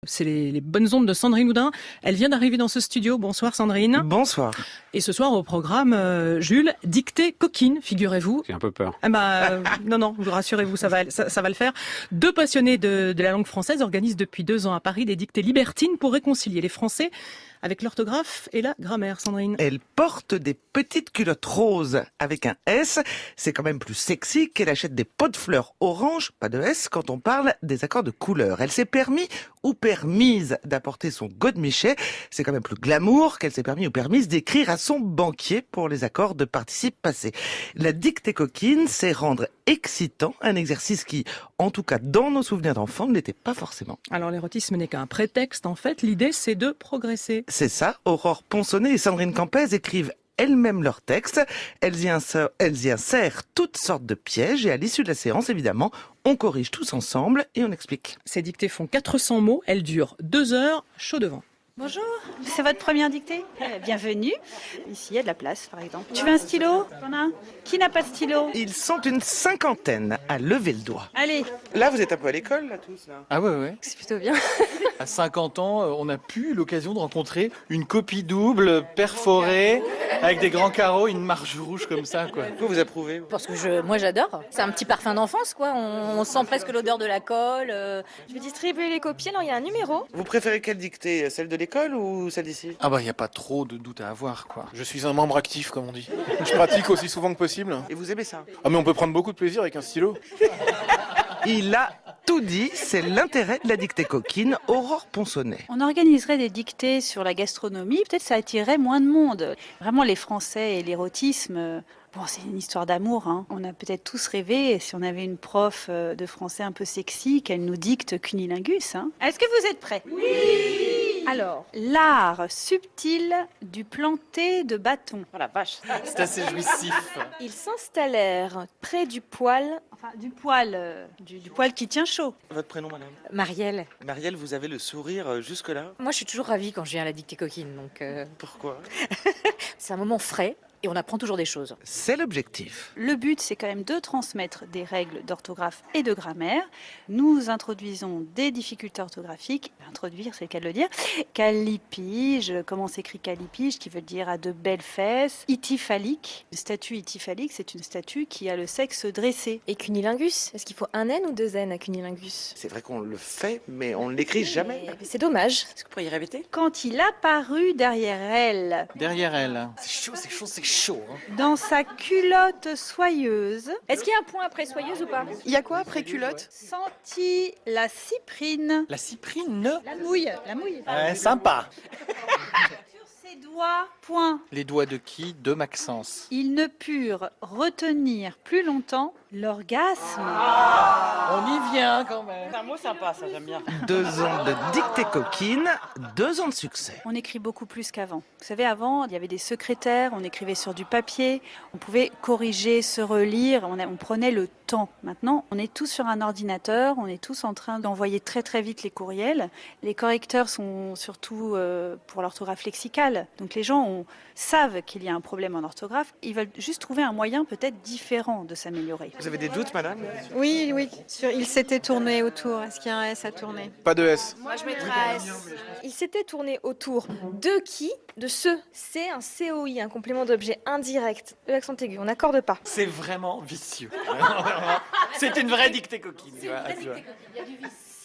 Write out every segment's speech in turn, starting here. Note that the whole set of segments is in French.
C'est les bonnes ondes de Sandrine Houdin. Elle vient d'arriver dans ce studio. Bonsoir Sandrine. Bonsoir. Et ce soir au programme, Jules, dictée coquine, figurez-vous. J'ai un peu peur. Non, vous rassurez-vous, ça va le faire. Deux passionnés de la langue française organisent depuis 2 ans à Paris des dictées libertines pour réconcilier les Français avec l'orthographe et la grammaire, Sandrine. Elle porte des petites culottes roses avec un S. C'est quand même plus sexy qu'elle achète des pots de fleurs orange, pas de S, quand on parle des accords de couleur. Elle s'est permis ou permise d'apporter son godemichet. C'est quand même plus glamour qu'elle s'est permis ou permise d'écrire à son banquier pour les accords de participe passé. La dictée coquine, c'est rendre excitant un exercice qui, en tout cas dans nos souvenirs d'enfants, ne l'était pas forcément. Alors l'érotisme n'est qu'un prétexte, en fait. L'idée, c'est de progresser. C'est ça, Aurore Ponsonnet et Sandrine Campès écrivent elles-mêmes leurs textes. Elles y insèrent toutes sortes de pièges et à l'issue de la séance, évidemment, on corrige tous ensemble et on explique. Ces dictées font 400 mots, elles durent 2 heures, chaud devant. Bonjour, c'est votre première dictée? Bienvenue. Ici, il y a de la place, par exemple. Tu veux un stylo? T'en as un? Qui n'a pas de stylo? Ils sont une cinquantaine à lever le doigt. Allez. Là, vous êtes un peu à l'école, là, tous, là. Ah ouais. C'est plutôt bien. À 50 ans, on a pu l'occasion de rencontrer une copie double perforée avec des grands carreaux, une marge rouge comme ça, quoi. Vous approuvez? Parce que moi j'adore. C'est un petit parfum d'enfance, quoi. On sent presque l'odeur de la colle. Je vais distribuer les copies. Alors il y a un numéro. Vous préférez quelle dictée? Celle de l'école ou celle d'ici? Ah bah, y a pas trop de doute à avoir, quoi. Je suis un membre actif, comme on dit. Je pratique aussi souvent que possible. Et vous aimez ça? Ah, mais on peut prendre beaucoup de plaisir avec un stylo. Il a tout dit, c'est l'intérêt de la dictée coquine, Aurore Ponsonnet. On organiserait des dictées sur la gastronomie, peut-être ça attirerait moins de monde. Vraiment, les Français et l'érotisme, bon, c'est une histoire d'amour, hein. On a peut-être tous rêvé, si on avait une prof de français un peu sexy, qu'elle nous dicte cunilingus, hein. Est-ce que vous êtes prêts? Oui! Alors, l'art subtil du planter de bâton. Oh la vache. C'est assez jouissif. Ils s'installèrent près du poêle. Enfin, du poêle, du poêle qui tient chaud. Votre prénom, madame? Marielle. Marielle, vous avez le sourire jusque-là? Moi je suis toujours ravie quand je viens à la dictée coquine. Donc Pourquoi? c'est un moment frais et on apprend toujours des choses. C'est l'objectif. Le but, c'est quand même de transmettre des règles d'orthographe et de grammaire. Nous introduisons des difficultés orthographiques. Introduire, c'est le cas de le dire. Callipige, comment s'écrit callipige, qui veut dire à de belles fesses. Ityphalique. Une statue ityphalique, c'est une statue qui a le sexe dressé. Et cunilingus, est-ce qu'il faut un N ou 2 N à cunilingus? C'est vrai qu'on le fait, mais on ne l'écrit jamais. Mais c'est dommage. Est-ce que vous pourriez répéter? Quand il apparut derrière elle, Derrière elle. C'est chaud, hein. dans sa culotte soyeuse, Est-ce qu'il y a un point après soyeuse ou pas? Il y a quoi après culotte? sentit la cyprine. La cyprine. La mouille. Sympa. Sur ses doigts, point. Les doigts de qui? De Maxence. Ils ne purent retenir plus longtemps l'orgasme. On y vient quand même. C'est un mot sympa, ça j'aime bien. 2 ans de dictée coquine, 2 ans de succès. On écrit beaucoup plus qu'avant. Vous savez, avant, il y avait des secrétaires, on écrivait sur du papier, on pouvait corriger, se relire, on prenait le temps. Maintenant, on est tous sur un ordinateur, on est tous en train d'envoyer très très vite les courriels. Les correcteurs sont surtout pour l'orthographe lexicale. Donc les gens savent qu'il y a un problème en orthographe, ils veulent juste trouver un moyen peut-être différent de s'améliorer. Vous avez des doutes, madame? Oui, il s'était tourné autour. Est-ce qu'il y a un S à tourner? Pas de S. Moi je mettrais un S. Il s'était tourné autour de qui? De ce. C'est un COI, un complément d'objet indirect. L'accent aigu, on n'accorde pas. C'est vraiment vicieux. C'est une vraie dictée coquine. Tu vois.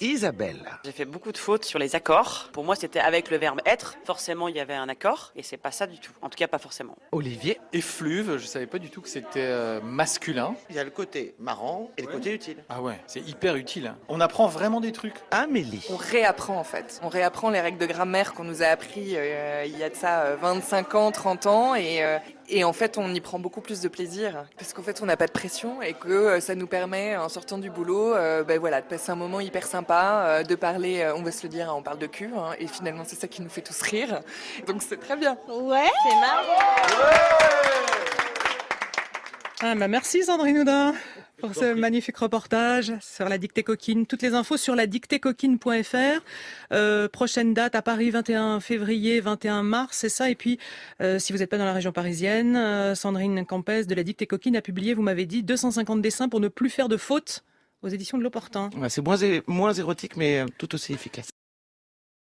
Isabelle. J'ai fait beaucoup de fautes sur les accords. Pour moi, c'était avec le verbe être. Forcément, il y avait un accord, et c'est pas ça du tout. En tout cas, pas forcément. Olivier. Effluve, je savais pas du tout que c'était masculin. Il y a le côté marrant et le côté utile. Ah ouais, c'est hyper utile. On apprend vraiment des trucs. Amélie. On réapprend en fait. On réapprend les règles de grammaire qu'on nous a appris il y a de ça 25 ans, 30 ans et en fait on y prend beaucoup plus de plaisir parce qu'en fait on n'a pas de pression et que ça nous permet en sortant du boulot de passer un moment hyper sympa, de parler, on va se le dire, on parle de cul hein, et finalement c'est ça qui nous fait tous rire. Donc c'est très bien. Ouais. C'est marrant. Merci Sandrine Houdin pour ce magnifique reportage sur la dictée coquine. Toutes les infos sur la dictéecoquine.fr. Prochaine date à Paris, 21 février, 21 mars, c'est ça. Et puis, si vous n'êtes pas dans la région parisienne, Sandrine Campès de la dictée coquine a publié, vous m'avez dit, 250 dessins pour ne plus faire de fautes aux éditions de L'Opportun. Ouais, c'est moins érotique, mais tout aussi efficace.